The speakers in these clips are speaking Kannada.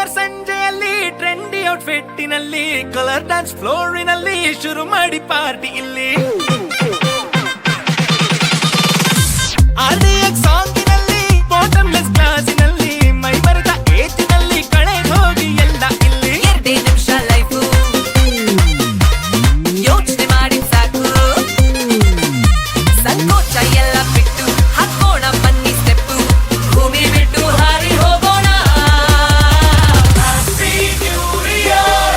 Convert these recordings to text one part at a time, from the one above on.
ಇಯರ್ ಸಂಜೆಯಲ್ಲಿ ಟ್ರೆಂಡಿ ಔಟ್ಫಿಟ್ಟಿನಲ್ಲಿ ಕಲರ್ ಡ್ಯಾನ್ಸ್ ಫ್ಲೋರಿನಲ್ಲಿ ಶುರು ಮಾಡಿ ಪಾರ್ಟಿ ಇಲ್ಲಿ RDX ಸಾಂಗಿನಲ್ಲಿ ಬಾಟಮ್ಲೆಸ್ ಗ್ಲಾಸಿನಲ್ಲಿ ಮೈ ಮರೆತ ಏಜಿನಲ್ಲಿ ಕಳೆದು ಹೋಗಿ ಎಲ್ಲ ಇಲ್ಲಿ 2 ನಿಮಿಷ ಲೈಫು ಯೋಚನೆ ಮಾಡಿ ಸಾಕು ಸಂಕೋಚ ಎಲ್ಲ ಬಿಟ್ಟು ಹಾಕೋಣ ಬನ್ನಿ ಸ್ಟೆಪ್ಪು ಭೂಮಿ ಬಿಟ್ಟು ಹಾರಿ ಹೋಗೋಣ Happy New Year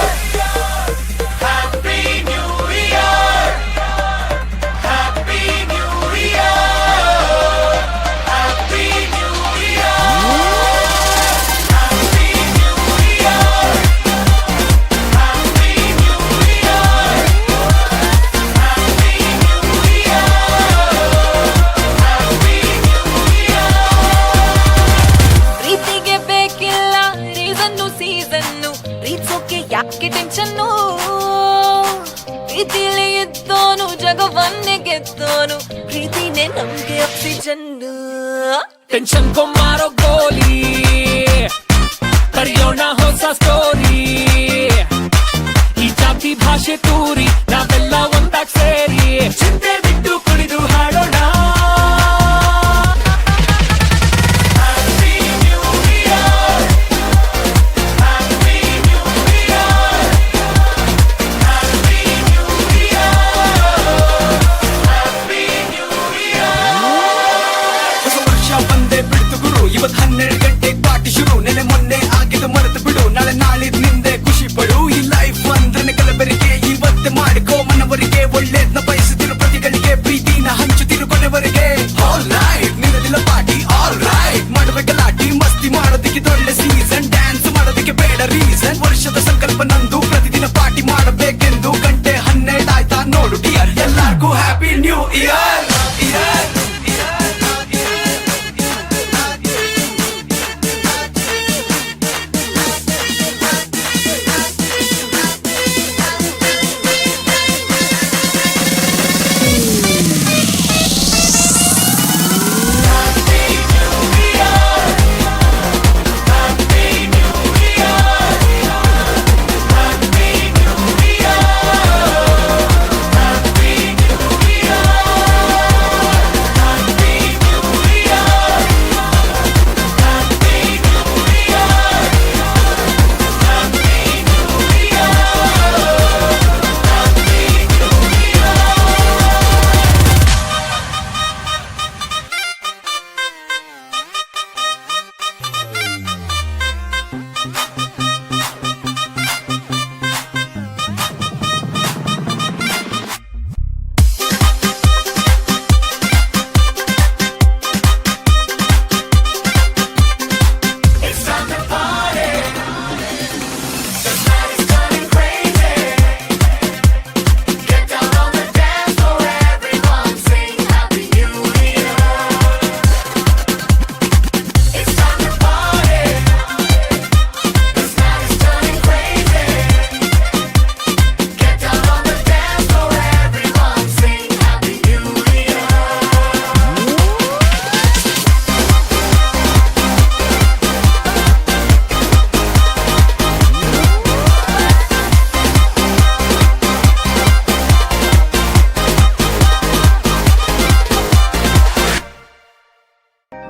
Happy New Year Happy New Year Happy New Year Happy New Year Happy New Year Happy New Year Happy New Year ಪ್ರೀತಿಗೆ ಬೇಕಿಲ್ಲ ರೀಸನ್ನು ಸೀಸನ್ನು ಪ್ರೀತಿಸೋಕೆ ಯಾಕೆ ಟೆನ್ಷನ್ನು ಪ್ರೀತಿಲಿ ಇದ್ದೋನು ಜಗವನ್ನೇ ಗೆದ್ದೋನು ಪ್ರೀತಿನೇ ನಮ್ಗೆ ಆಕ್ಸಿಜನ್ನು ಟೆನ್ಷನ್ ಮಾರೋ ಗೋಲಿ ಕರೆಯೋಣ ಹೊಸ ಸ್ಟೋರಿ ಈ ಜಾತಿ ಭಾಷೆ ತೂರಿ ನಾವೆಲ್ಲ ಒಂದಾಗ್ ಸೇರಿ ಚಿಂತೆ ಬಿಟ್ಟು ಕುಣಿದು ಹಾಡೋಣ Happy New Year Happy New Year Happy New Year Happy New Year ಹೊಸ ವರ್ಷ ಬಂದೇ ಬಿಡ್ತು ಗುರು ಇವತ್ 12 ಗಂಟೆಗೆ ಪಾರ್ಟಿ ಶುರು ನೆನೆ ಮೊನ್ನೆ ಆಗಿದ್ದು ಮರೆತು ಬಿಡು ನಾಳೆ ನಾಳಿದ್ ನಿಂದೆ ಖುಷಿ ಪಡು ಈ ಲೈಫ್ ಅಂದ್ರೆ ಕಲಬೆರಕೆ ಇವತ್ತೇ ಮಾಡಿಕೋ ಮನವರಿಗೆ ಒಳ್ಳೇದ್ನ ಬಯಸುತ್ತಿರು ಪ್ರತಿಗಳಿಗೆ ಪ್ರೀತಿನ ಹಂಚುತ್ತಿರು ಕೊನೆವರೆಗೆ ಆಲ್ ನೈಟ್ ನಿನ್ನದಿಲ್ಲ ಪಾರ್ಟಿ ಆಲ್ ರೈಟ್ ಮಾಡುವೆ ಗಲಾಟಿ ಮಸ್ತಿ ಮಾಡೋದಕ್ಕೆ ಒಳ್ಳೆ ಸೀಸನ್ ಡ್ಯಾನ್ಸ್ ಮಾಡೋದಕ್ಕೆ ಬೇಡ ರೀಸನ್ ವರ್ಷದ ಸಂಕಲ್ಪ ನಂದು ಪ್ರತಿದಿನ ಪಾರ್ಟಿ ಮಾಡಬೇಕೆಂದು ಗಂಟೆ 12 ಆಯ್ತಾ ನೋಡು ಡಿಯರ್ ಎಲ್ಲಾರ್ಗೂ happy new year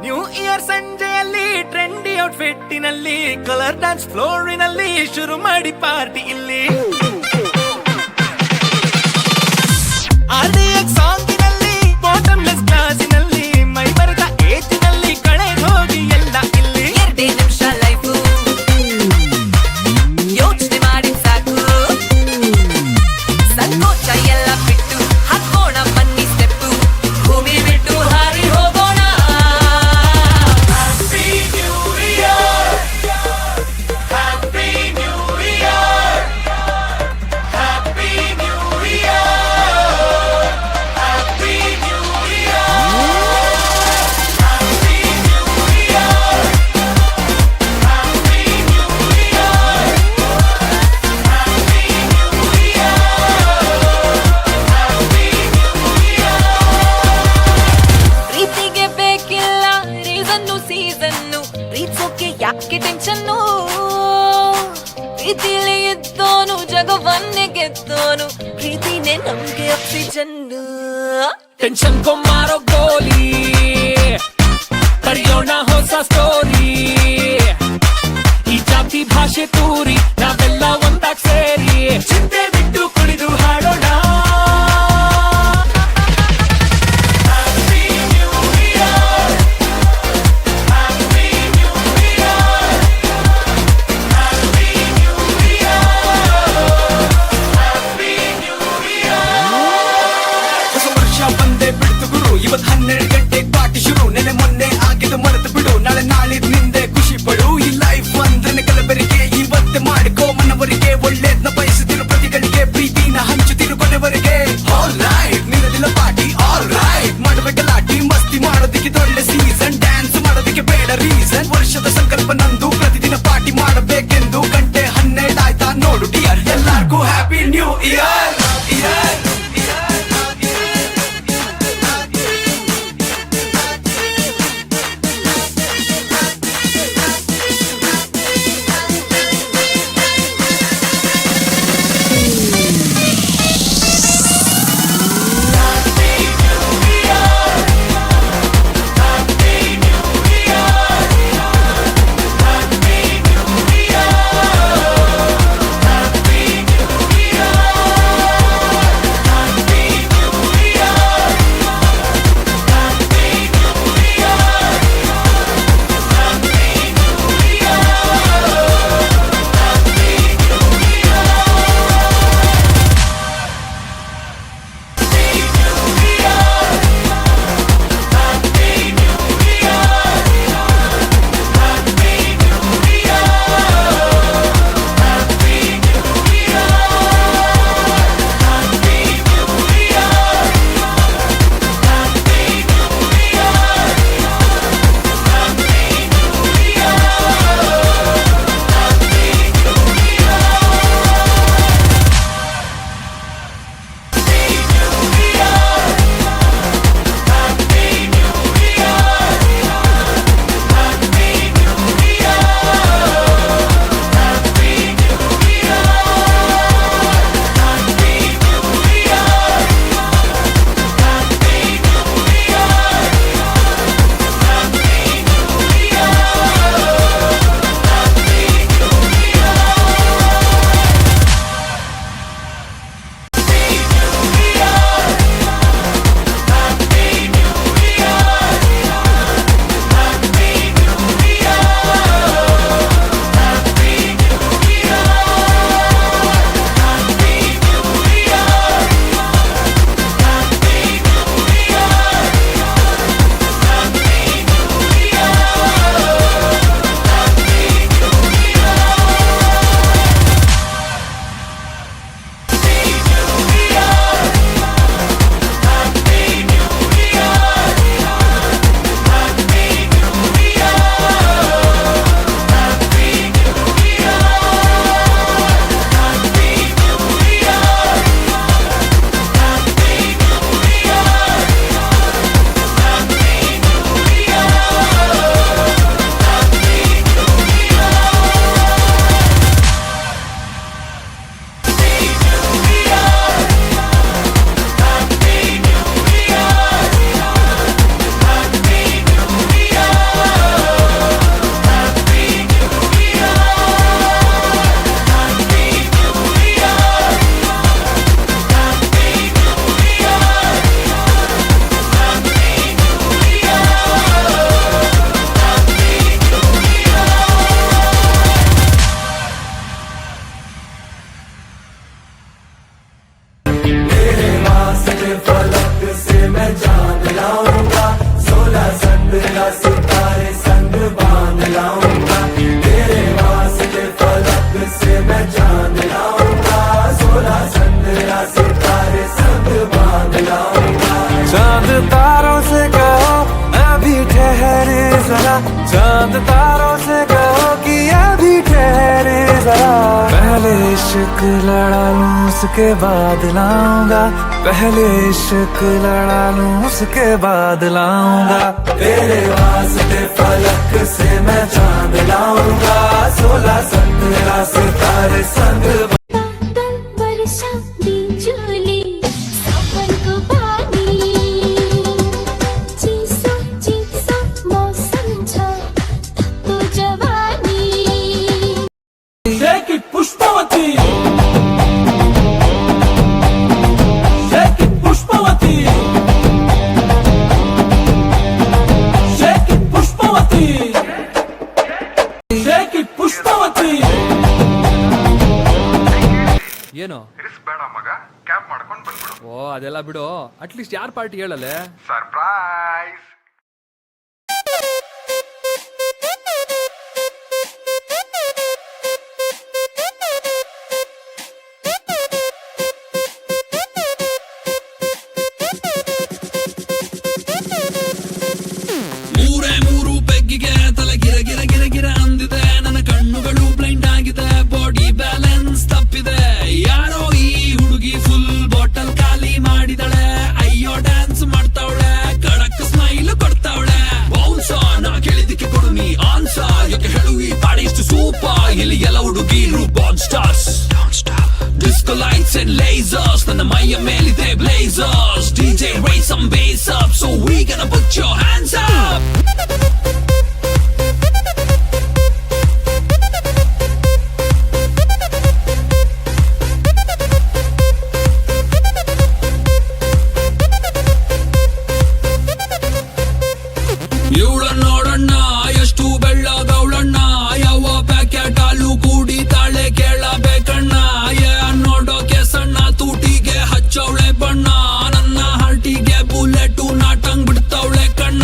new year ಸಂಜೆಯಲ್ಲಿ ಟ್ರೆಂಡಿ ಔಟ್ಫಿಟ್ಟಿನಲ್ಲಿ ಕಲರ್ ಡ್ಯಾನ್ಸ್ ಫ್ಲೋರಿನಲ್ಲಿ ಶುರು ಮಾಡಿ ಪಾರ್ಟಿ ಇಲ್ಲಿ RDX ಸಾಂಗಿನಲ್ಲಿ ಬಾಟಮ್ಲೆಸ್ ಗ್ಲಾಸಿನಲ್ಲಿ ಮೈ ಮರೆತ ಏಜಿನಲ್ಲಿ ಕಳೆದು ಹೋಗಿ ಎಲ್ಲ ಇಲ್ಲಿ 2 ನಿಮಿಷ ಲೈಫು ಯೋಚನೆ ಮಾಡಿ ಸಾಕು ಸಂಕೋಚ ಎಲ್ಲ ಬಿಟ್ಟು ಹಾಕೋಣ ಬನ್ನಿ ಸ್ಟೆಪ್ಪು ಭೂಮಿ ಬಿಟ್ಟು ಹಾರಿ ಹೋಗೋಣ Happy New Year Happy New Year Happy New Year Happy New Year Happy New Year Happy New Year Happy New Year Happy New Year ಪ್ರೀತಿಗೆ ಬೇಕಿಲ್ಲ ರೀಸನ್ನು ಸೀಸನ್ನು ಪ್ರೀತಿಸೋಕೆ ಯಾಕೆ ಟೆನ್ಷನ್ನು ಪ್ರೀತಿಲಿ ಇದ್ದೋನು ಜಗವನ್ನೇ ಗೆದ್ದೋನು ಪ್ರೀತಿನೇ ನಮ್ಗೆ ಆಕ್ಸಿಜನ್ ಟೆನ್ಷನ್ ಮಾರೋ ಗೋಲಿ ಬರೆಯೋಣ ಹೊಸ ಸ್ಟೋರಿ ಈ ಜಾತಿ ಭಾಷೆ ತೂರಿ ನಾವೆಲ್ಲ ಒಂದಾಗ್ ಸೇರಿ ಚಿಂತೆ ಬಿಟ್ಟು ಕುಣಿದು ಹಾಡೋಣ ಹೊಸ ವರ್ಷ ಬಂದೇ ಬಿಡ್ತು ಗುರು ಇವತ್ 12 ಗಂಟೆಗೆ ಪಾರ್ಟಿ ಶುರು ನೆನೆ ಮೊನ್ನೆ ಆಗಿದ್ದು ಮರೆತು ಬಿಡು ನಾಳೆ ನಾಳಿದ್ ನಿಂದೆ ಖುಷಿ ಪಡು ಈ ಲೈಫ್ ಅಂದ್ರೆ ಕಲಬೆರಕೆ ಇವತ್ತೇ ಮಾಡಿಕೋ ಮನವರಿಗೆ ಒಳ್ಳೇದ್ನ ಬಯಸುತ್ತಿರು ಪ್ರತಿಗಳಿಗೆ ಪ್ರೀತಿನ ಹಂಚುತ್ತಿರು ಕೊನೆವರೆಗೆ ಆಲ್ ರೈಟ್ ನಿನ್ನದಿಲ್ಲ ಪಾರ್ಟಿ ಆಲ್ ರೈಟ್ ಮಾಡುವೆ ಗಲಾಟಿ ಮಸ್ತಿ ಮಾಡೋದಕ್ಕೆ ಒಳ್ಳೆ ಸೀಸನ್ ಡ್ಯಾನ್ಸ್ ಮಾಡೋದಕ್ಕೆ ಬೇಡ ರೀಸನ್ ವರ್ಷದ ಸಂಕಲ್ಪ ನಂದು ಪ್ರತಿದಿನ ಪಾರ್ಟಿ ಮಾಡಬೇಕೆಂದು ಗಂಟೆ 12 ಆಯ್ತಾ ನೋಡು ಡಿಯರ್ ಎಲ್ಲಾರ್ಗೂ ಹ್ಯಾಪಿ ನ್ಯೂ ಇಯರ್ चांद तारों से कहो कि अभी ठहरे जरा, पहले इश्क लड़ा लूं उसके बाद लाऊंगा, पहले इश्क लड़ा लूं उसके बाद लाऊंगा। तेरे वास्ते फलक से मैं चांद लाऊंगा, 16 17 सितारे ಪುಷ್ಪವತಿ ಶೇಕ್ ಇಟ್ ಪುಷ್ಪವತಿ. ಏನು ಬೇಡ ಮಗ, ಕ್ಯಾಂಪ್ ಮಾಡ್ಕೊಂಡು ಬಂದ್ಬಿಡು. ಓ ಅದೆಲ್ಲ ಬಿಡು, ಅಟ್ಲೀಸ್ಟ್ ಯಾರ್ ಪಾರ್ಟಿ ಹೇಳಲೆ. ಸರ್ಪ್ರೈಸ್. ಮೂರೇ ಮೂರು ಬೆಗ್ಗಿಗೆ ತಲೆ ಗಿರ ಗಿರ ಗಿರ ಗಿರ ಅಂದಿದೆ. ನನ್ನ ಕಣ್ಣುಗಳು ಬ್ಲೈಂಡ್ ಆಗಿದೆ, ಬಾಡಿ ಬ್ಯಾಲೆನ್ಸ್ ತಪ್ಪಿದೆ. ಯಾರೋ ಈ ಹುಡುಗಿ ಫುಲ್ ಬಾಟಲ್ ಖಾಲಿ ಮಾಡಿದಳೆ. ಅಯ್ಯೋ ಡ್ಯಾನ್ಸ್ ಮಾಡ್ತಾವಳೆ, ಕಡಕ್ ಸ್ಮೈಲ್ ಕೊಡ್ತಾವಳೆ. ಬೌನ್ಸ ನಾ ಕೇಳಿದಕ್ಕೆ ಕೊಡು ನೀ ಆನ್ಸ. ಯಾಕೆ ಹೇಳು ಈ ಪಾಡಿ ಇಷ್ಟು ಸೂಪರ್. ಇಲ್ಲಿ ಎಲ್ಲ ಹುಡುಗಿರು born stars. Disco lights and lasers, ನನ್ನ ಮೈಯ ಮೇಲಿದೆ blazers. DJ raise some bass up, so we gonna put your hands up. ಇವಳ ನೋಡಣ್ಣ ಎಷ್ಟು ಬೆಳ್ಳಗವಳಣ್ಣ. ಯಾವ ಪ್ಯಾಕೆಟ್ ಹಾಲು ಕುಡಿತಾಳೆ ಕೇಳಬೇಕಣ್ಣ. ನೋಡೋಕೆ ಸಣ್ಣ, ತೂಟಿಗೆ ಹಚ್ಚವಳೆ ಬಣ್ಣ. ನನ್ನ ಹಾರ್ಟಿಗೆ ಬುಲೆಟ್ ನಾಟಂಗ್ ಬಿಡ್ತಾವಳೆ ಕಣ್ಣ.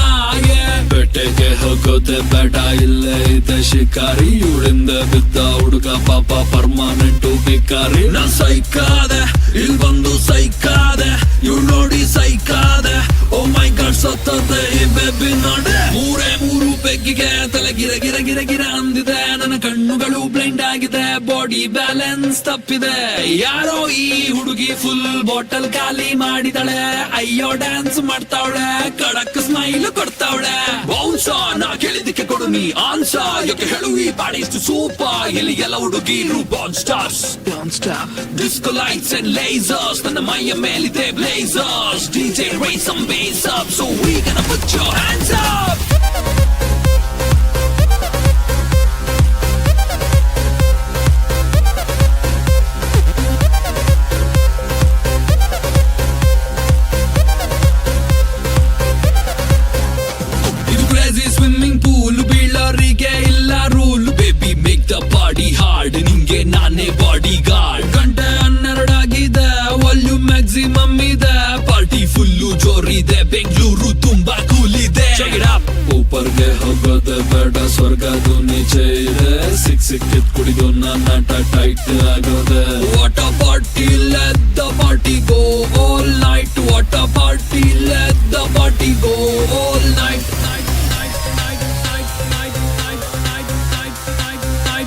ಬೆಟ್ಟೆಗೆ ಹೋಗೋದೆ ಬೇಡ, ಇಲ್ಲೇ ಇದೆ ಶಿಕಾರಿ. ಇವಳಿಂದ ಬಿದ್ದ ಹುಡುಗ ಪಾಪ ಪರ್ಮನೆಂಟು ಭಿಕಾರಿ. ನಾ ಸೈಕಾದೆ, ಇಲ್ಲಿ ಬಂದು ಸೈಕಾದೆ. ಇವಳು ನೋಡಿ ಸೈಕಾದೆ. ಓ ಮೈ ಗಾಡ್ ಸತ್ತದೆ ಈ ಬೇಬಿ ನೋಡೆ. ಮೂರೇ ಮೂರು ಬೆಗ್ಗಿಗೆ ತಲೆ ಗಿರ ಗಿರ ಗಿರ ಗಿರ ಅಂದಿದೆ. ನನ್ನ ಕಣ್ಣುಗಳು ಬ್ಲೈಂಡ್ ಆಗಿದೆ, ಬಾಡಿ ಬ್ಯಾಲೆನ್ಸ್ ತಪ್ಪಿದೆ. ಯಾರೋ ಈ ಹುಡುಗಿ ಫುಲ್ ಬಾಟಲ್ ಖಾಲಿ ಮಾಡಿದಳೆ. ಅಯ್ಯೋ ಡ್ಯಾನ್ಸ್ ಮಾಡ್ತಾವಳೆ, ಕಡಕ್ ಸ್ಮೈಲ್ ಕೊಡ್ತಾವಳೆ. ಬೌನ್ಸ ನಾ ಕೇಳಿದಕ್ಕೆ ಕೊಡು ನೀ ಆನ್ಸ. ಯಾಕೆ ಹೇಳು ಈ ಪಾಡಿ ಇಷ್ಟು ಸೂಪರ್. ಇಲ್ಲಿ ಎಲ್ಲ ಹುಡುಗಿರು born stars. Disco lights and lasers, ನನ್ನ ಮೈಯ ಮೇಲಿದೆ blazers. DJ raise some bass up, so we gonna put your hands up. ಇದು crazy swimming pool, ಬೀಳೋರಿಗೆ ಇಲ್ಲ rule. Baby make the party hard, ನಿಂಗೆ ನಾನೇ ಬಾಡಿ ಗಾರ್ಡ್. ಗಂಟೆ 12 ಆಗಿದೆ, ವಾಲ್ಯೂಮ್ ಮ್ಯಾಕ್ಸಿಮಮ್ ಇದೆ. ಪಾರ್ಟಿ ಫುಲ್ಲು ಜೋರಿದೆ, ಬೆಂಗಳೂರು ತುಂಬಾ ಕೂಲ್ ಇದೆ. ಊಪರ್ಗೆ ಹೋಗೋದೆ ಬೇಡ, ಸ್ವರ್ಗದು ನೀಚೆ ಇದೆ. ಸಿಕ್ಕಿದ್ ಕುಡಿದು ನನ್ನ ಟೈಟ್ ಆಗೋದೆ. What a party, let the party go all night. What a party, let the party go all night.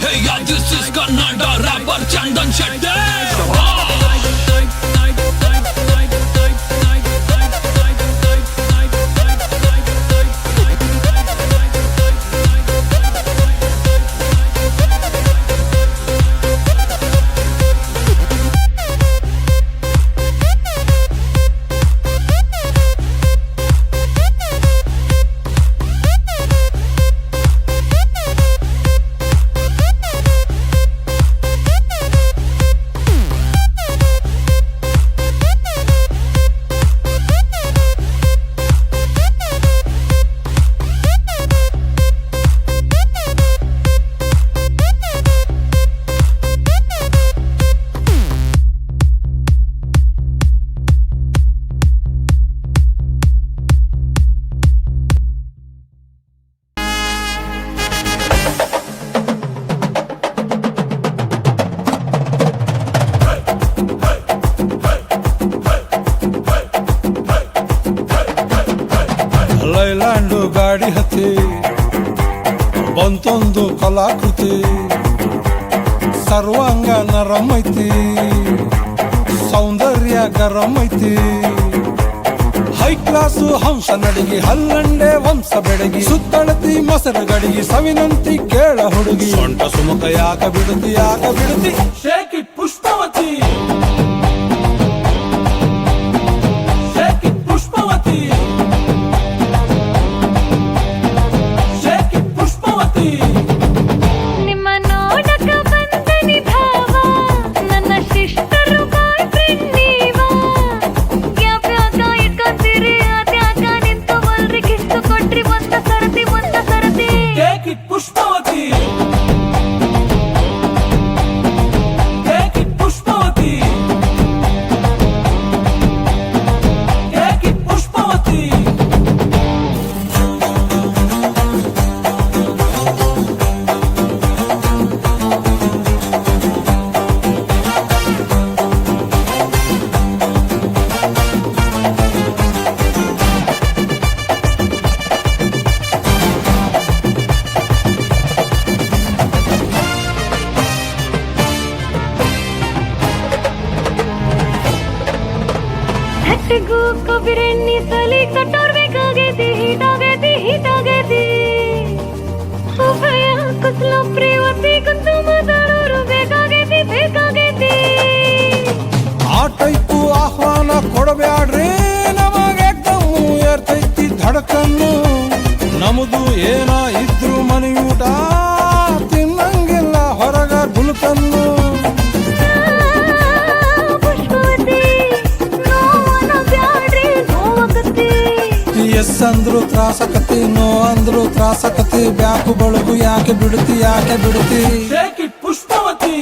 Hey, yeah, this is Kannada rapper Chandan Shetty. Leyland ಗಾಡಿ ಹತ್ತಿ ಬಂತೊಂದು ಕಲಾಕೃತಿ. ಸರ್ವಾಂಗ ನರಂ ಐತಿ, ಸೌಂದರ್ಯ ಗರಂ ಐತಿ. ಹೈ ಕ್ಲಾಸು ಹಂಸ ನಡಿಗೆ, ಹಲ್ಲಂಡೆ ವಂಶ ಬೆಡಗಿ. ಸುತ್ತಳತಿ ಮೊಸರು ಗಡಿಗೆ, ಸವಿನಂತಿ ಕೇಳ ಹುಡುಗಿ. ಸೊಂಟ ಸುಮುಖ ಯಾಕ ಬಿಡುತ್ತಿ, ಯಾಕ ಬಿಡುತ್ತಿ. Shake it Pushpavati, shake it Pushpavati, shake it Pushpavati. ನಿಮ್ಮ ನೋಡಕ ಬಂದನಿ ಭಾವ, ನನ್ನ ಶಿಷ್ಟರು ಬಾಯ್ ಫ್ರೆಂಡ್ ನೀವ. ಯಾವ್ಯಾಕ ಇಟ್ಕೊಂತೀರಿ, ಅದ್ಯಾಕ ನಿಂತು ಮಲ್ರಿ ಕಿಸ್ತು ಕೊಟ್ರಿ ಒಂದ ಸರತಿ ಒಂದ ಸರತಿ. ಕಬಿರೆಣ್ಣಿ ಸಲಿ ಕಟ್ಟೋರ್ ಬೇಕಾಗೈತಿ ಹೀಟಾಗೈತಿ ಉಭಯ ಕುಸ್ಲ ಪ್ರೇವತಿ ಕುಂತು ಮಾತಾಡೋರು ಬೇಕಾಗೈತಿ ಆ ಟೈಪು ಆಹ್ವಾನ ಕೊಡಬ್ಯಾಡ್ರಿ, ನಮಗೆ ದಮ್ಮು ಏರ್ತೈತಿ ಧಡಕನ್ನು. ನಮ್ದು ಏನ ಇದ್ರು ಮನೆಯೂಟ, ತಿನ್ನಂಗಿಲ್ಲ ಹೊರಗ ಗುಲ್ಕನ್ನು. ಪುಷ್ಪವತಿ ನೋವನ ಬ್ಯಾಡ್ರಿ ನೋವಾಗತಿ. ಎಸ್ ಅಂದ್ರು ತ್ರಾಸಕತಿ, ನೋ ಅಂದ್ರು ತ್ರಾಸಕತಿ. ಬ್ಯಾಕು ಬಳಗು ಯಾಕೆ ಬಿಡುತ್ತಿ ಪುಷ್ಪವತಿ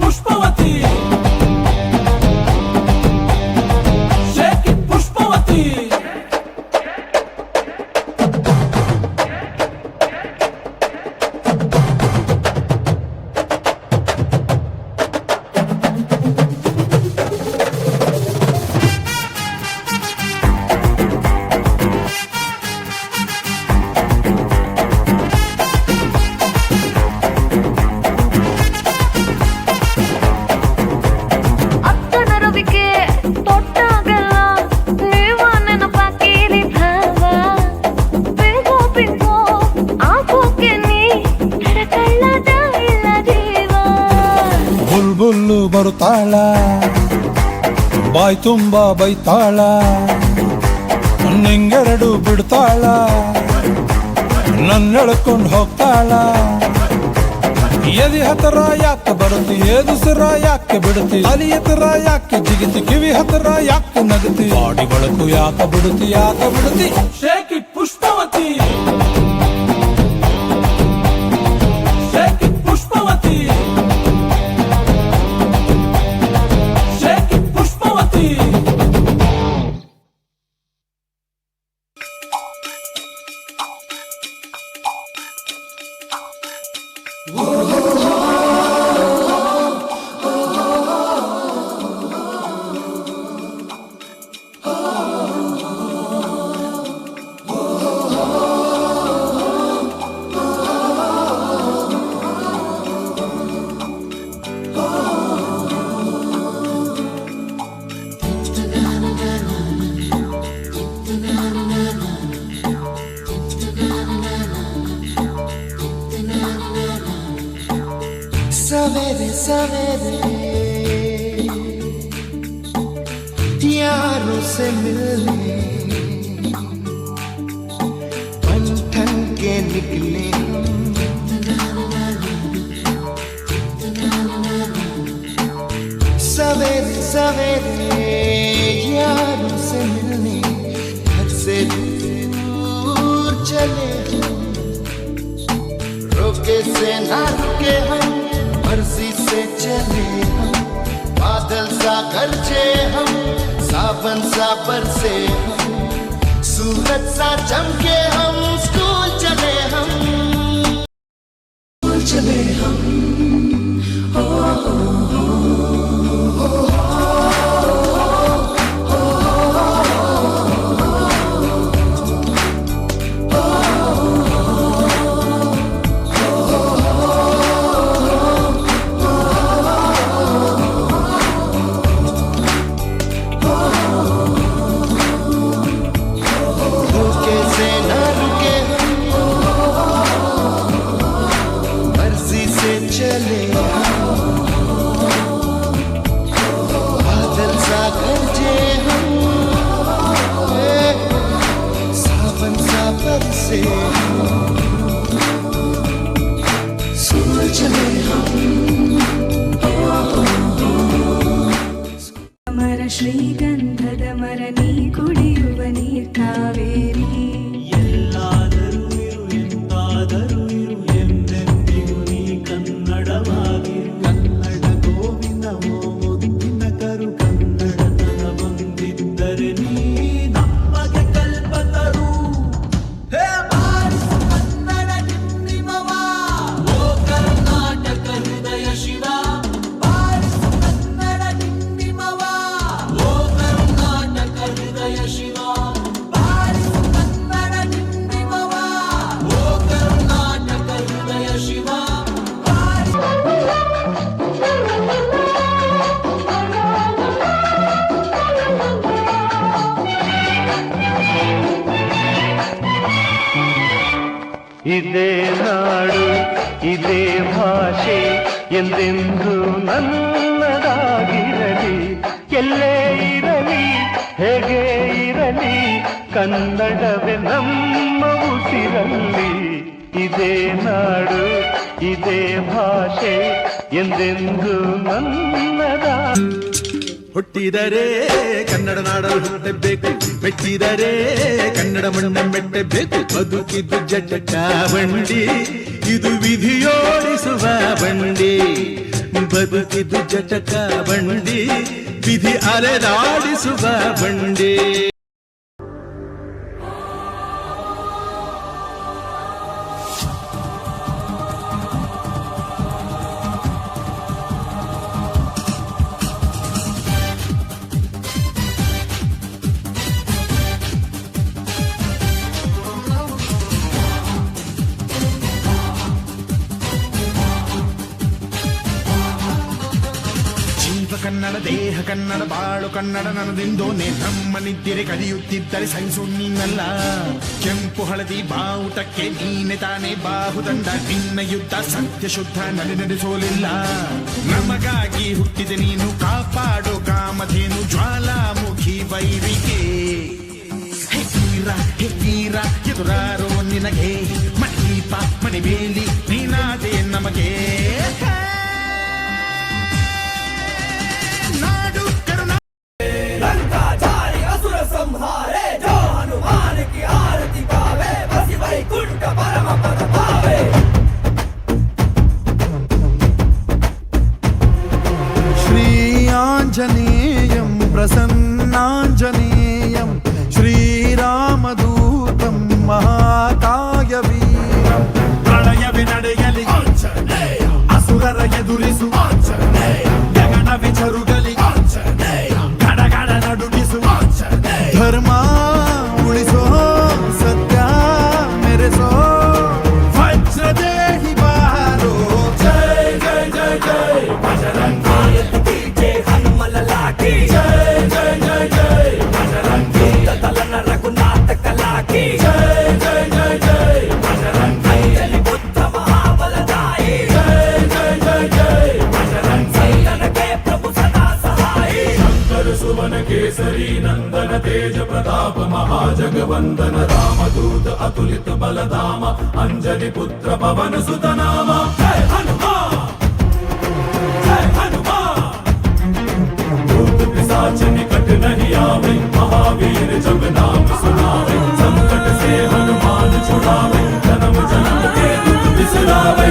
ಪುಷ್ಪವತಿ ಪುಷ್ಪವತಿ ಅತ್ತನರವಿಕೆ ತೊಟ್ಟಾಗಲ್ಲ ನೀವ ನೆನಪಾಕಿರಿ ಭಾವ. ಬೇಗೋ ಆಗೋಕೆ ನೀ ಕಳ್ಳದ ಇಲ್ಲ ಜೀವ. ಬುಲ್ಬುಲ್ಲು ಬರುತ್ತಾಳ, ಬಾಯ್ ತುಂಬ ಬೈತಾಳ, ನಿಂಗೆರಡು ಬಿಡ್ತಾಳ, ನನ್ನೆಳ್ಕೊಂಡು ಹೋಗ್ತಾಳ. ಎದಿ ಹತ್ರ ಯಾಕೆ ಬರುತ್ತಿ, ಏದುಸಿರ ಯಾಕೆ ಬಿಡುತ್ತಿ, ಅಲಿ ಹತ್ರ ಯಾಕೆ ಜಿಗಿತಿ, ಕಿವಿ ಹತ್ರ ಯಾಕೆ ನಗತಿ, ಬಾಡಿ ಬಳಕು ಯಾಕೆ ಬಿಡುತ್ತಿ ಶೇಕ್ ಇಟ್ ಪುಷ್ಪವತಿ ಪುಷ್ಪವತಿ ಪುಷ್ಪವತಿ सवेरे सवेरे यारों से मिलने बन ठन के निकले सवेरे सवेरे यारों से मिलने घर से दूर चले रोके से ना रुके हम, मर्जी से चले हम, बादल सा गरजे हम, सावन सा बरसे हम, सूरज सा चमके हम, स्कूल चले हम, रुके से ना रुके ಇದೇ ನಾಡು ಇದೇ ಭಾಷೆ ಎಂದೆಂದು ನನ್ನದಾಗಿರಲಿ. ಎಲ್ಲೇ ಇರಲಿ ಹೇಗೆ ಇರಲಿ ಕನ್ನಡವೇ ನಮ್ಮ ಉಸಿರಲ್ಲಿ. ಇದೇ ನಾಡು ಇದೇ ಭಾಷೆ ಎಂದೆಂದು ನನ್ನದ. ಹುಟ್ಟಿದರೆ ಕನ್ನಡ ನಾಡಲು ಹುಟ್ಟಬೇಕು, ಮೆಟ್ಟಿದರೆ ಕನ್ನಡ ಮಣ್ಣ ಮೆಟ್ಟಬೇಕು. ಬದುಕಿದ್ದು ಜಟಕ ಬಂಡಿ, ಇದು ವಿಧಿಯೋಡಿಸುವ ಬಂಡಿ. ಬದುಕಿದ್ದು ಜಟಕ ಬಂಡಿ, ವಿಧಿ ಅಲೆದಾಡಿಸುವ ಬಂಡಿ. ಕನ್ನಡ ದೇಹ ಕನ್ನಡ ಬಾಳು ಕನ್ನಡ ನನ್ನದಿಂದೋನೆ. ನಮ್ಮ ನಿದ್ದೆ ಕಲಿಯುತ್ತಿದ್ದರೆ ಸಹಿಸು ನೀನಲ್ಲ. ಕೆಂಪು ಹಳದಿ ಬಾವುಟಕ್ಕೆ ನೀನೆ ತಾನೇ ಬಾಹುದಂಡ. ನಿನ್ನ ಯುದ್ಧ ಸತ್ಯ ಶುದ್ಧ ನಡೆಸೋಲಿಲ್ಲ. ನಮಗಾಗಿ ಹುಟ್ಟಿದೆ ನೀನು ಕಾಪಾಡೋ ಕಾಮಧೇನು ಜ್ವಾಲಾಮುಖಿ ವೈರಿಗೆ. ವೀರ ಎದುರಾರೋ ನಿನಗೆ ಮಣೀಪ ಮಣಿಬೇಲಿ ನೀನಾದೆ ನಮಗೆ. శ్రీయాంజనేయం ప్రసన్నాంజనేయం శ్రీరామదూతం మహాకాయవీరం. ಪ್ರಳಯವೇ ನಡೆಯಲಿ ಅಸುರರ ಎದುರಿಸು ಗಗನ ವಿಚರುಗಲಿ ಗಡಗಡ ನಡುಗಿಸು. ಧರ್ಮ ಉಳಿಸೋ ಸತ್ಯ ಮೆರೆಸೋ ವಜ್ರದೇಹಿ ಬಾರೋ. ಜೈ ಜೈ ಜೈ ಜೈ ಬಜರಂಗಿ ಜೈ ಹನುಮಲ ಲಾಠಿ. ಜೈ ಜೈ ಜೈ ಜೈ ಬಜರಂಗಿ ತಲನ ರಘುನಾಥ ಕಲಾಕಿ. ಜೈ ಜೈ ಜೈ ಜೈ ಬಜರಂಗಿ ಬುದ್ಧ ಮಹಾಬಲದಾಯಿ. ಜೈ ಜೈ ಜೈ ಜೈ ಬಜರಂಗಿ ನನಗೆ ಪ್ರಭು ಸದಾ ಸಹಾಯಿ. ಶಂಕರ ಸುವನ ಕೇಸರಿ ನಂದನ ತೇಜ ಪ್ರತಾಪ ಮಹಾಜಗವಂದನ ರಾಮದೂತ ಅತುಲಿತ ಬಲಧಾಮ ಅಂಜನಿ ಪುತ್ರ ಪವನ ಸುತ ನಾಮ. ಜೈ ಹನುಮಾ जय हनुमान भूत पिशाच निकट नहीं आवे. महावीर जब नाम सुनावे संकट से हनुमान छुड़ावे. जन्म जन्म के दुख बिसरावे.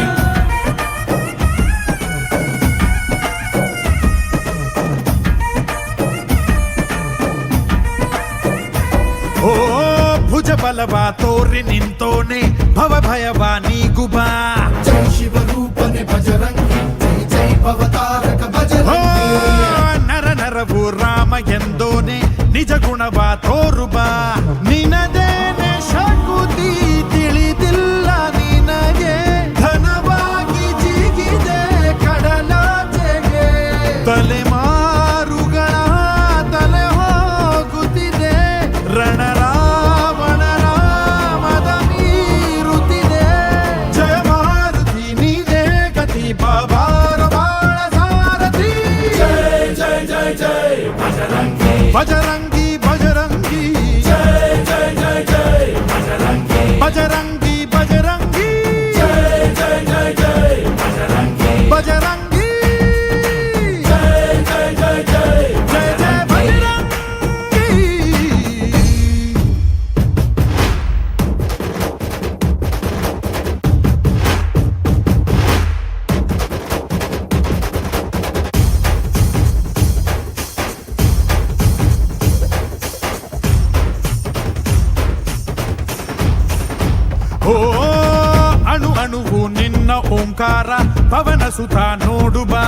ಓ ಭುಜ ಬಲವ ತೋರಿ ನಿಂತೋನೆ ಭವ ಭಯವ ನೀಗುಬಾ. जय शिव रूपने बजरंगी जय जय भवतारक बजरंगी. ನರ ನರವು ರಾಮ ಎಂದೋನೆ ನಿಜ ಗುಣವ ತೋರುಬಾ. ನಿನದೇನೆ ಶಕುತಿ ತಿಳಿದಿಲ್ಲ ನಿನಗೆ ಧನವಾಗಿ ಜಿಗಿದೆ ಕಡಲಾಚೆಗೆ. ತಲೆಮಾರುಗಳ ತಲೆ ಹೋಗುತ್ತಿದೆ ರಣರಾವಣ ರಾಮದ ಮೀರುತ್ತಿದೆ. ಜಯ ಮಾರುತಿ ನೀನೇ ಗತಿ ಬಾಬಾರ ಬಾಳ ಸಾರಥಿ. जय जय जय जय बजरंगी ಬಜರಂಗಿ ಬಜರಂಗಿ जय जय जय जय बजरंगी ಬಜರಂಗಿ ಬಜರಂಗಿ जय जय जय जय बजरंगी ಬಜರಂಗಿ जय जय जय जय ಜಯ ಜಯ ಬಜರಂಗಿ. ಓ ಅಣು ಅಣುವು ನಿನ್ನ ಓಂಕಾರ ಪವನ ಸುತ ನೋಡುಬಾ.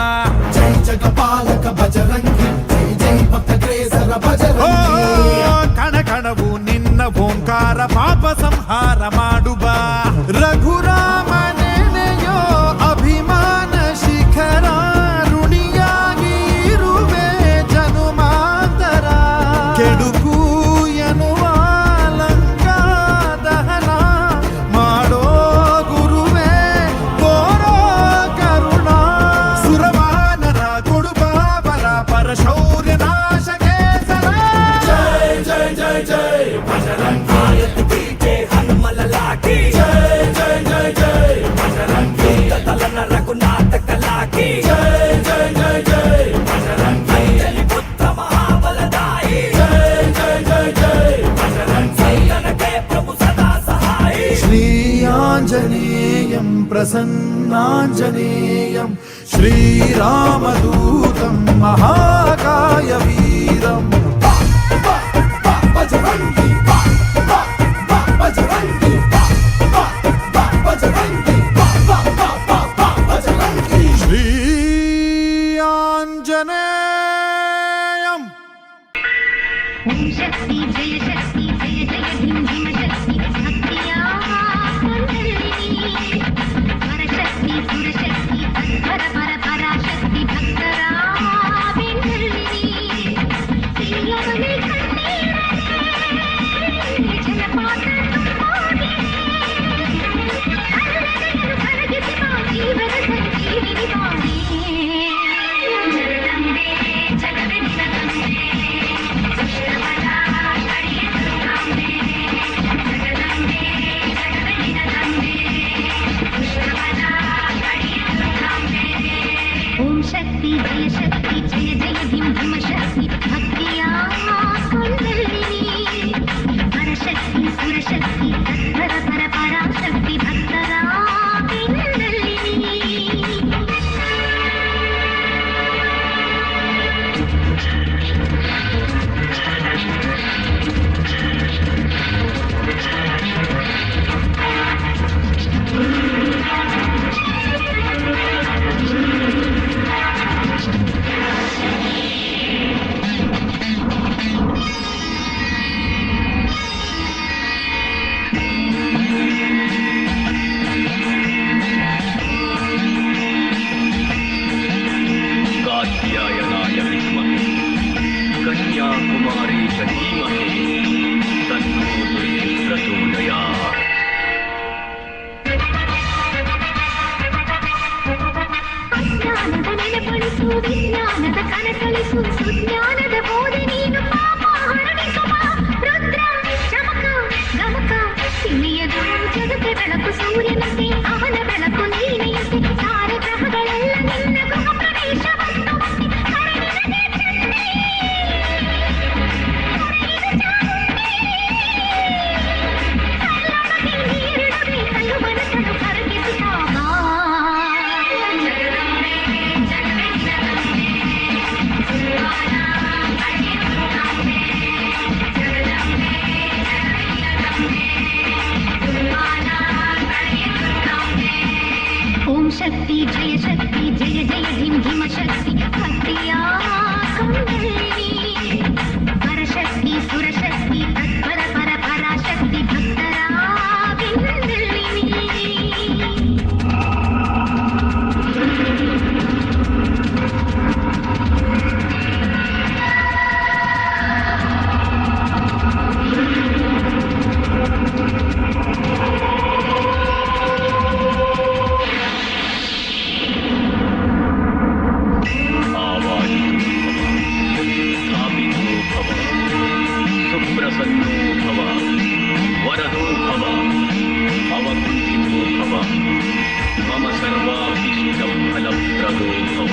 जय जगपालक बजरंगी जय जय भक्तग्रेसर ಓ बजरंगी. ಕಣ ಕಣವು ನಿನ್ನ ಓಂಕಾರ ಪಾಪ ಸಂಹಾರ ಮಾಡುಬಾ. ರಘುರಾಮನೆನೆಯೋ ಅಭಿಮಾನ ಶಿಖರ ಋಣಿಯಾಗಿ ಇರುವೆ ಜನುಮಾಂತರ. ಕೆಡುಕು ಎನ್ನುವ ಲಂಕಾ ದಹನ ಮಾಡೋ आञ्जनेयं प्रसन्नाञ्जनेयं श्रीरामदूतं महाकायवीरम् बजरंगी बजरंगी बजरंगी बजरंगी श्री आञ्जनेयं शक्ति जय शक्ति जय जय भीम भीम शक्ति भक्तिया परशक्ति सुरशक्ति तत्पर पर पराशक्ति भक्तरा बिंदुलिनी श्रीलवने खंडे जलपात तुम्हारे खरगिति मा जीवन संजीविनी वाणी जगदंबे जगविन्दे ओम शक्ति जय शक्ति जय जय भीम भीम शक्ति भक्तिया कुंडलिनी परशक्ति सुरशक्ति तत्पर पर पराशक्ति भक्तरा बिंदुलिनी कात्यायनाय विद्महे कन्याकुमारी च धीमहि तन्नो दुर्गे प्रचोदयात् ಅಜ್ಞಾನದ ನೆನಪಡಿಸು ವಿಜ್ಞಾನದ ಕನಸಲಿಸು ಸುಜ್ಞಾನದ ಬೋಧೆ ನೀನು ಪಾಪ ಹರಡಿಸುವ ರುದ್ರ ಚಮಕ ಗಮಕ ತಿಳಿಯದು ಜಗತ್ತ ಬೆಳಕು ಸೂರ್ಯನಂತೆ ಅವನ ಬೆಳಕು ನೀನೆಯಂತೆ ತಾರೆ ಗ್ರಹಗಳೆಲ್ಲ ನಿನ್ನ ಗೃಹ ಪ್ರವೇಶವನ್ನು ಹರಡಿನದೆ ಚಂಡಿ ಕಲ್ಲೊಳಗೆ ನೀರಿಡದೆ ಕಲ್ಲು ಮನಸ್ಸನ್ನು ಕರಗಿಸುತ್ತಾಗ ओम शक्ति जय शक्ति जय जय भीम भीम शक्ति भक्तिया कुंडलिनी परशक्ति सुरशक्ति तत्पर पर पराशक्ति भक्तरा बिंदुलिनी सुप्रसन्नो भव वरदो भव अवकुण्ठितो भव मम सर्वाभीष्टं फलप्रदो भव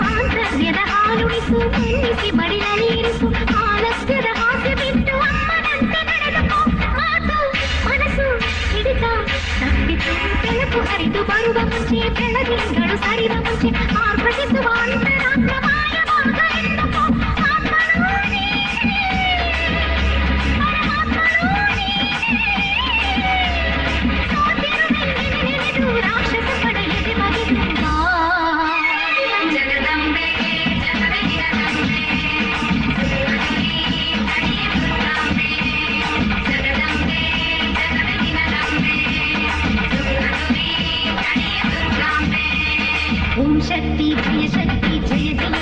ಆಂತರ್ಯದ ಹಾಲುಣಿಸು ಮನ್ನಿಸಿ ಬಡಿಲಲ್ಲಿ ಇರಿಸು ಆಲಸ್ಯದ ಹಾಸ್ಯ ಬಿಟ್ಟು ಅಮ್ಮನಂತೆ ನಡೆದುಕೋ ಮಾತು ಮನಸ್ಸು ಹಿಡಿತ ತಪ್ಪಿತು ಬೆಳಕು ಹರಿದು ಬರುವ ಮುಂಚೆ ಬೆಳದಿಂಗಳು ಸರಿದ ಮುಂಚೆ ಆರ್ಭಟಿಸುವ ಅಂತರಾತ್ಮ ಮಾಯವಾಗ ಎಂದುಕೋ ಆತ್ಮನೂ ನೀನೇ, ಪರಮಾತ್ಮನೂ ನೀನೇ. ಸೋತಿರುವೆಂದೆನೆ ನೆನೆದು ರಾಕ್ಷಸ ಪಡೆಯದೆ ಬಗೆದುಂಬ ಜಗದಂಬೆ ಜಗವಿರದಂಬೆ ಜಗದಂಬೆ ಜಗವಿರದಂಬೆ ಓಂ ಶಕ್ತಿ ಜಯ ಶಕ್ತಿ ಜಯ ಜಯ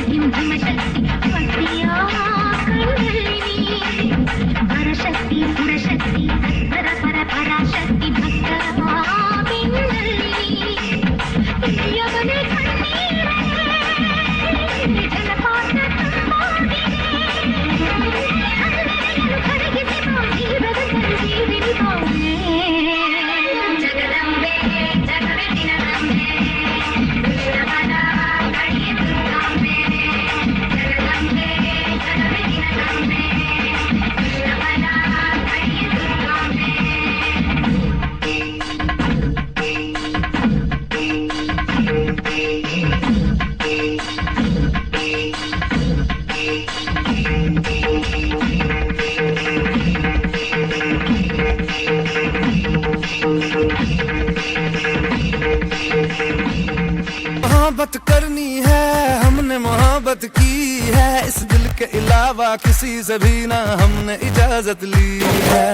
के अलावा किसी से भी ना हमने इजाजत ली है।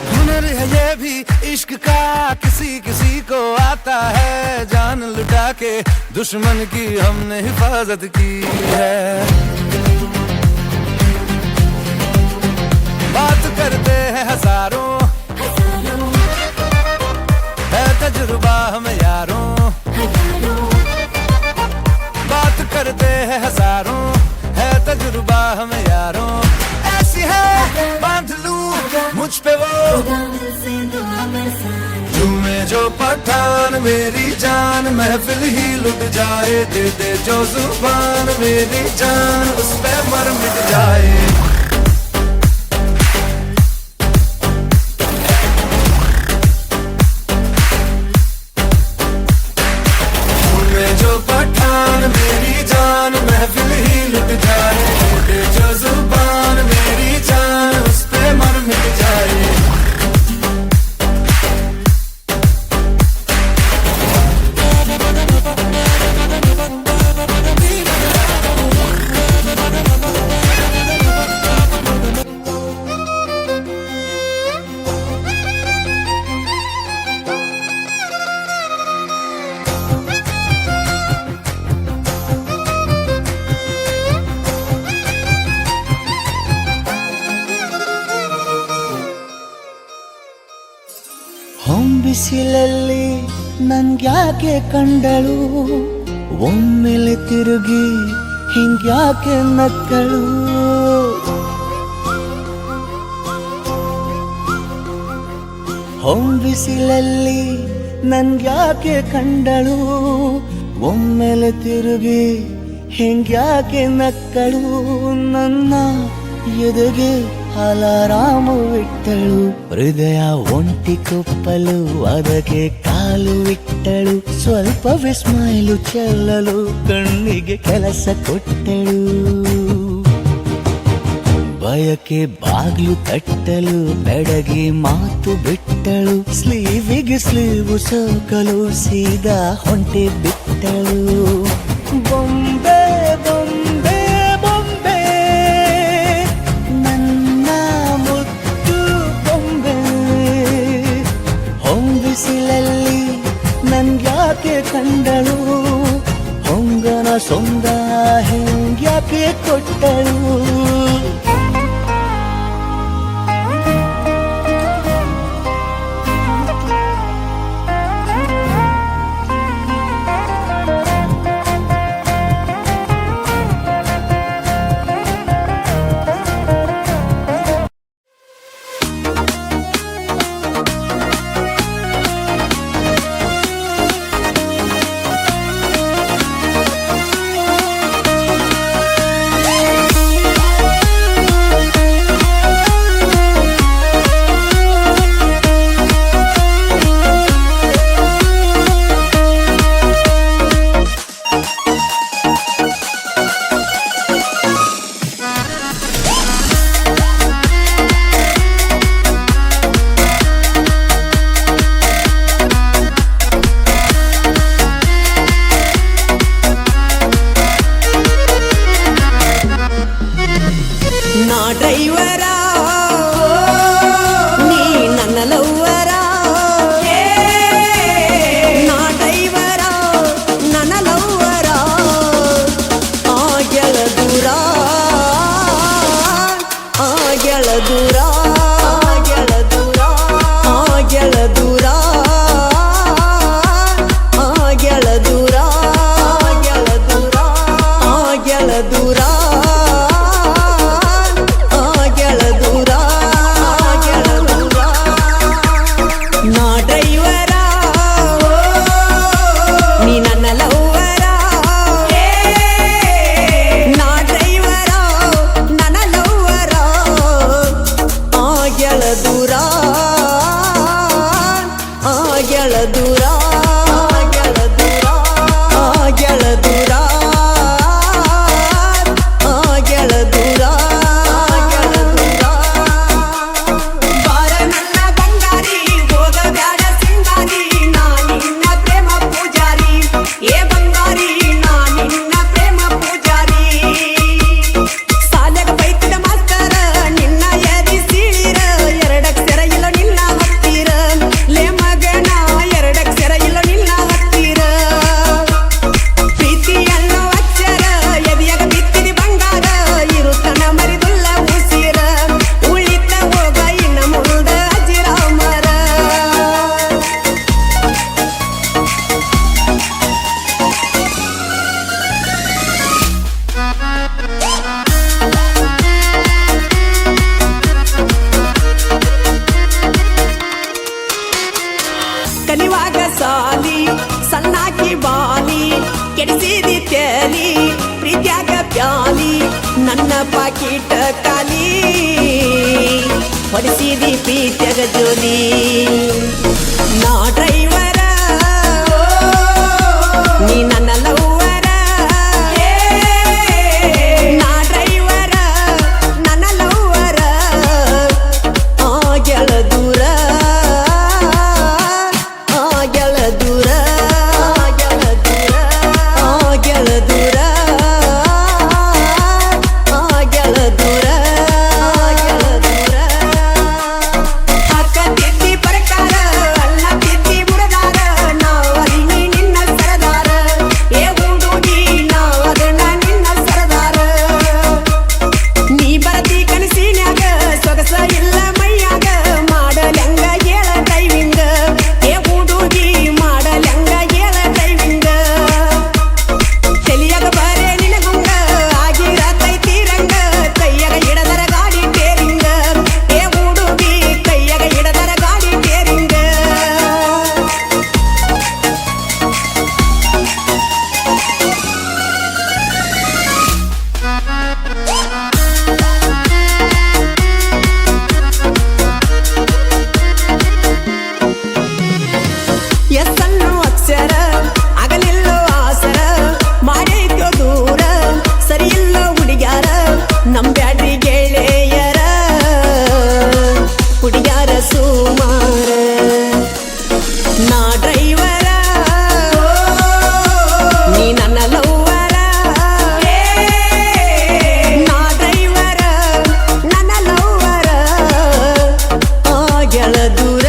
हुनर है ये भी इश्क का, किसी किसी को आता है। जान लुटा के दुश्मन की हमने हिफाजत की है। बात करते हैं हजारों, है तजुर्बा हमें यारों। बात करते हैं हजारों, है तजुर्बा हमें यारों। ऐसी है बांध लूं मुझ पे वो झूमे जो पठान मेरी जान, महफिल ही लुट जाए। दे दे जो जुबान मेरी जान, उस पे मर मिट जाए। जो पठान मेरी जान, महफिल ही लुट जाए। जो जुबान मेरी जान, उस पे मर मिट जाए। ಬಿಸಿಲಲ್ಲಿ ನನ್ಗ್ಯಾಕೆ ಕಂಡಳು, ಒಮ್ಮೆಲೆ ತಿರುಗಿ ಹಿಂಗ್ಯಾಕೆ ನಕ್ಕಳು. ಬಿಸಿಲಲ್ಲಿ ನನ್ಗ್ಯಾಕೆ ಕಂಡಳು, ಒಮ್ಮೆಲೆ ತಿರುಗಿ ಹಿಂಗ್ಯಾಕೆ ನಕ್ಕಳು. ನನ್ನ ಎದೆಗೆ ಅಲಾರಾಮು ಇಟ್ಟಳು, ಹೃದಯ ಒಂಟಿ ಕೊಪ್ಪಲು ಅದಕ್ಕೆ ಕಾಲು ಇಟ್ಟಳು. ಸ್ವಲ್ಪವೇ ಸ್ಮೈಲು ಚೆಲ್ಲಲು ಕಣ್ಣಿಗೆ ಕೆಲಸ ಕೊಟ್ಟಳು. ಬಯಕೆ ಬಾಗ್ಲು ತಟ್ಟಲು ಬೆಡಗಿ ಮಾತು ಬಿಟ್ಟಳು. ಸ್ಲೀವಿಗೆ ಸ್ಲೀವು ಸೋಕಲು ಸೀದಾ ಹೊಂಟೆ ಬಿಟ್ಟಳು. ಬೊಂಬೆ ಬೊಂಬೆ ಬೊಂಬೆ ನನ್ನ ಮುದ್ದು ಬೊಂಬೆ. ಹೊಂಬಿಸಿಲಲ್ಲಿ ನನ್ಗ್ಯಾಕೆ ಕಂಡಳು, ಹೊಂಗನ ಸೊಂದ ಹೆಂಗ್ಯಾಕೆ ಕೊಟ್ಟಳು. ನನ್ನ ಪಾಕೀಟ ಖಾಲಿ ಹೊಡಿಸಿದಿ ಪ್ರೀತ್ಯಾಗ ಜೋಲಿ ನಾ ಡ್ರೈವರ ನೀ ನನ್ನ ಲವ್ವರ ನಾ ಡ್ರೈವರ ನನ್ನ ಲವ್ವರ ಗೆಳ ದೂರ ಗೆಳ ದೂರ ಗೆಳ ದೂರ ಗೆಳ ದೂರ ಗೆಳ ದೂರ ಗೆಳ ದೂರ ಅಕ್ಕ ತಿದ್ದಿ ಪ್ರಕಾರ ಅಣ್ಣ ತಿದ್ದಿ ಬುಡದಾರ ನಾವಲ್ಲಿ ನಿನ್ನ ಸರದಾರ ಏ ಹುಡುಗಿ ನಾವದನ್ನ ನಿನ್ನ ಸರದಾರ ನೀ ಬರದಿ ಕನಸಿನ್ಯಾಗ ಸೊಗಸ ಇಲ್ಲ ಮೈಯಾಗ ಮಾಡಲಂಗ ಏಳ ಡ್ರೈವಿಂಗ್ ಏ ಹುಡುಗಿ ಮಾಡಲಂಗ ಏಳ ಡ್ರೈವಿಂಗ್ ತಲಿಯಾಗ ಬರೇ ನಿನಗುಂಗ ಆಗಿರತೈತಿ ರಂಗ ಕೈಯಾಗ ಹಿಡದರ ಗಾಡಿ ಟೇರಿಂಗ ಏ ಹುಡುಗಿ ಕೈಯಾಗ ಹಿಡದರ ಗಾಡಿ ಟೇರಿಂಗ ಎಸ್ಸನ್ನು ಅಕ್ಷರ ಆಗಲಿಲ್ಲೋ ಆಸರ ಮಾಡೈತೋ ದೂರ ಸರಿಯಿಲ್ಲ ಹುಡುಗ್ಯಾರ ನಂಬ್ಯಾಡ್ರಿ ಗೆಳೆಯರ ಹುಡುಗ್ಯಾರ ಸುಮಾರ ನಾ ಡ್ರೈವರ ನೀ ನನ್ನ ಲವ್ವರ ನಾ ಡ್ರೈವರ ನನ್ನ ಲವ್ವರ ಗೆಳ ದೂರ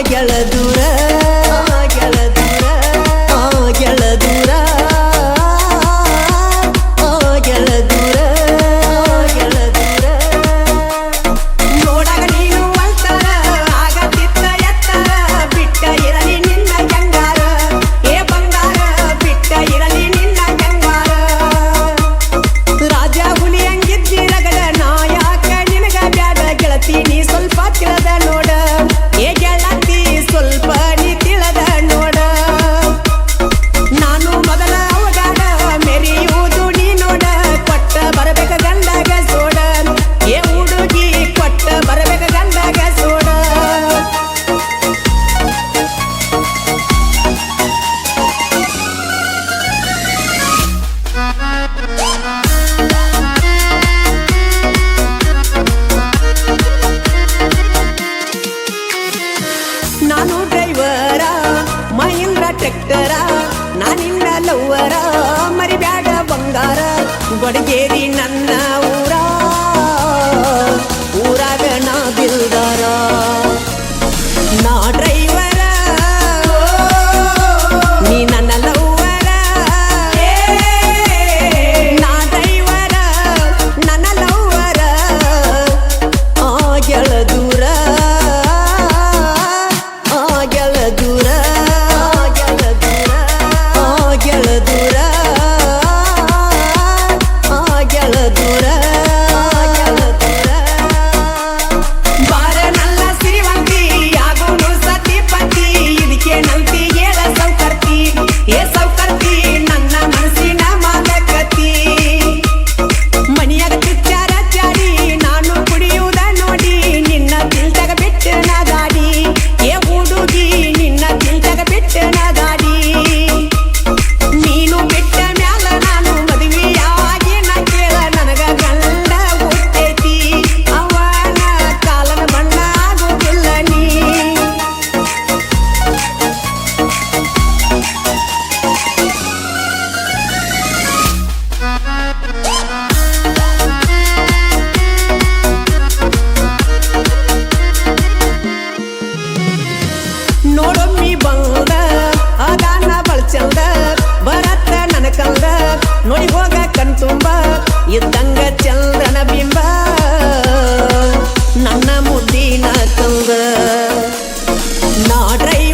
ಗೆಳ ದೂರ ಗೆಳ ದೂರ ಗೆಳ ದೂರ ಗೆಳ ದೂರ ಗೆಳ ದೂರ ನೋಡಾಗ ನೀನು ಅಂತಾರ ಆಗತ್ತಿತ್ತ ಎತ್ತರ ಬಿಟ್ಟ ಇರಲಿ ನಿನ್ನ ಗಂಗಾರ ಏ ಬಂಗಾರ ಬಿಟ್ಟ ಇರಲಿ ನಿನ್ನ ಗಂಗಾರ ರಾಜ ಹುಲಿ ಹಂಗಿದ್ದಿ ರಗಡ ನಾಯಕ ನಿನಗ ಬ್ಯಾಡ ಗೆಳತಿ ನೀ ಸ್ವಲ್ಪ ತಿಳಿದ ನೋಡ ಏ ಗೆಳತಿ ಸ್ವಲ್ಪ ನೀ ತಿಳಿದ ನೋಡ ನಾನು ಮೊದಲ ಅವಗಾಡ ಮೆರಿಯುವುದು ನೀ ನೋಡ ಕೊಟ್ಟ ಬರಬೇಕ ಗಂಡಗ ಸೋಡ ಏ ಹುಡುಗಿ ಕೊಟ್ಟ ಬರಬೇಕ ಗಂಡಗ ಸೋಡ ನಾನು ಡ್ರೈವರ ಮಹೇಂದ್ರ ಟ್ರ್ಯಾಕ್ಟರ ನಾನಿನ್ನ ಲವ್ವರ ಮರಿಬ್ಯಾಡ ಬಂಗಾರ ಗೊಡಗೇರಿ ನನ್ನ ಊರಾಗ ನಾ ಬಿಲ್ದಾರ ನಾ ಡ್ರೈವರ ನೀ ನನ್ನ ಲವ್ವರ ನಾ ಡ್ರೈವರ ನನ್ನ ಲವ್ವರ ಗೆಳ ದೂರ ಗೆಳ ದೂರ ಗೆಳ ದೂರ ಗೆಳ ದೂರ ಗೆಳ ದೂರ ಗೆಳ ದೂರ ಬಾರ ನಲ್ಲ ಸಿರಿವಂತಿ ಆಗೋನು ಸತಿಪತಿ ಇದಕ್ಕೆ ನಂತಿ ಏಳ ಸೌಕರ್ತಿ ಏ ಸೌಕರ್ತಿ ನನ್ನ ಮನಸ್ಸಿನ ಮಾಲಕತಿ ಮನಿಯಾಗ ಚುಚ್ಚಾರ ಚಾಡಿ ನಾನು ಕುಡಿಯುವುದ ನೋಡಿ ನಿನ್ನ ತಿಲ್ತಾಗ ಬಿಟ್ಟು ನಾ ಗಾಡಿ ಏ ಹುಡುಗಿ ನಿನ್ನ ತಿಲ್ತಾಗ ಬಿಟ್ಟು ನಾ ಗಾಡಿ ನೀನು ಬಿಟ್ಟ ಮ್ಯಾಲ ನಾನು ಮದುವೆಯಾಗಿ ನಾ ಕೇಳ ನನಗ ಗಂಡ ಹುಟ್ಟೈತಿ ಅವನ ಕಾಲನ ಬಣ್ಣ ಆಗುವುದಿಲ್ಲ ನೀ ನೋಡೊಮ್ಮಿ ಬಂದ ಅದಾನ ಬಳಚಂದ ಬರತ್ತ ನನ್ನ ಕಂದ ನೋಡಿ ಹೋಗ ಕಣ್ತುಂಬ ಇದ್ದಂಗ ಚಂದ್ರನ ಬಿಂಬ ನನ್ನ ಮುದ್ದಿನ ಕಂದ ನಾ ಡ್ರೈವರ